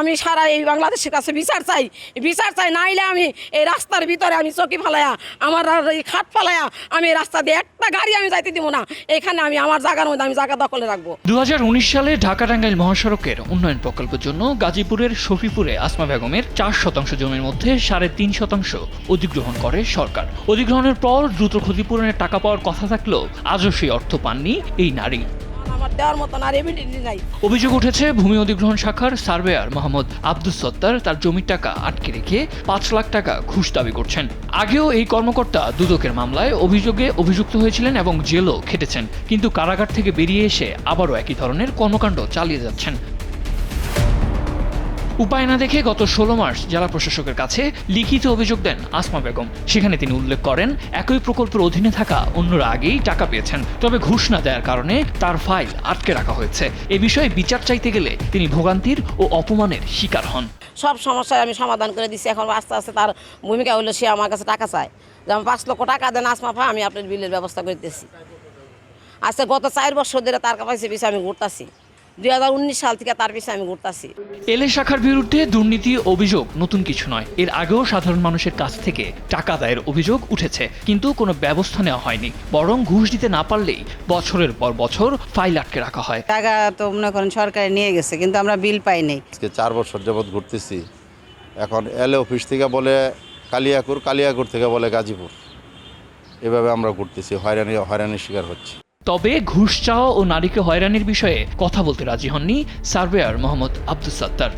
আমি সারা এই বাংলাদেশের কাছে বিচার চাই নাইলে আমি এই রাস্তার ভিতরে আমি চকি ফালাইয়া আমার এই খাট ফালাইয়া আমি এই রাস্তা দিয়ে একটা গাড়ি আমি যাইতে দিব না। এখানে আমি আমার জায়গার মধ্যে আমি জায়গা দখলে রাখবো। 2019 সালে ঢাকা-টাঙ্গাইল মহাসড়কের উন্নয়ন প্রকল্পের জন্য গাজীপুরের শফিপুরে আসমা বেগমের 4% জমির মধ্যে 3.5% অধিগ্রহণ করে সরকার। অধিগ্রহণের পর দ্রুত ক্ষতিপূরণের টাকা পাওয়ার কথা থাকলেও আজও সেই অর্থ পাননি এই নারী। দেওয়ার মতন আর এভিডেন্স নাই। অভিযোগ উঠেছে ভূমি অধিগ্রহণ শাখার সার্ভেয়ার মোহাম্মদ আব্দুস সত্তার তার জমির টাকা আটকে রেখে 5 লাখ টাকা ঘুষ দাবি করছেন। আগেও এই কর্মকর্তা দুদকের মামলায় অভিযোগে অভিযুক্ত হয়েছিলেন এবং জেলও খেটেছেন, কিন্তু কারাগার থেকে বেরিয়ে এসে আবারও একই ধরনের কর্মকাণ্ড চালিয়ে যাচ্ছেন। উপায় না দেখে গত 16 মার্চ জেলা প্রশাসকের কাছে লিখিত অভিযোগ দেন আসমা বেগম। সেখানে তিনি উল্লেখ করেন একই প্রকল্পের অধীনে থাকা অন্যরা আগেই টাকা পেয়েছেন, তবে ঘুষ না দেওয়ার কারণে তার ফাইল আটকে রাখা হয়েছে। এ বিষয়ে বিচার চাইতে গেলে তিনি ভোগান্তির ও অপমানের শিকার হন। সব সমস্যায় আমি সমাধান করে দিচ্ছি। এখন আস্তে আস্তে তার ভূমিকা হলো সে আমার কাছে টাকা চায়, যেমন 5 লক্ষ টাকা দেন আসমা ভাই, আমি আপনার বিলের ব্যবস্থা করতেছি। আজকে গত 4 বছর ধরে তার কাছে পিছিয়ে আমি ঘুরতেছি। 2019 সাল থেকে তার পিছিয়ে আমি ঘুরতেছি। এলএ শাখার বিরুদ্ধে দুর্নীতি অভিযোগ নতুন কিছু নয়। এর আগেও সাধারণ মানুষের কাছ থেকে টাকা আদায়ের অভিযোগ উঠেছে, কিন্তু কোনো ব্যবস্থা নেওয়া হয়নি। বরং ঘুষ দিতে না পারলেই বছরের পর বছর ফাইল আটকে রাখা হয়। টাকা তো মনে করেন সরকারে নিয়ে গেছে, কিন্তু আমরা বিল পাই নাই। আজকে 4 বছর যাবৎ ঘুরতেছি। এখন এলএ অফিস থেকে বলে কালিয়াকুর থেকে বলে গাজীপুর, এভাবে আমরা ঘুরতেছি, হয়রানির শিকার হচ্ছি। তবে ঘুষ চাওয়া ও নারীকে হয়রানির বিষয়ে কথা বলতে রাজি হননি সার্ভেয়ার মোহাম্মদ আব্দুস সত্তার।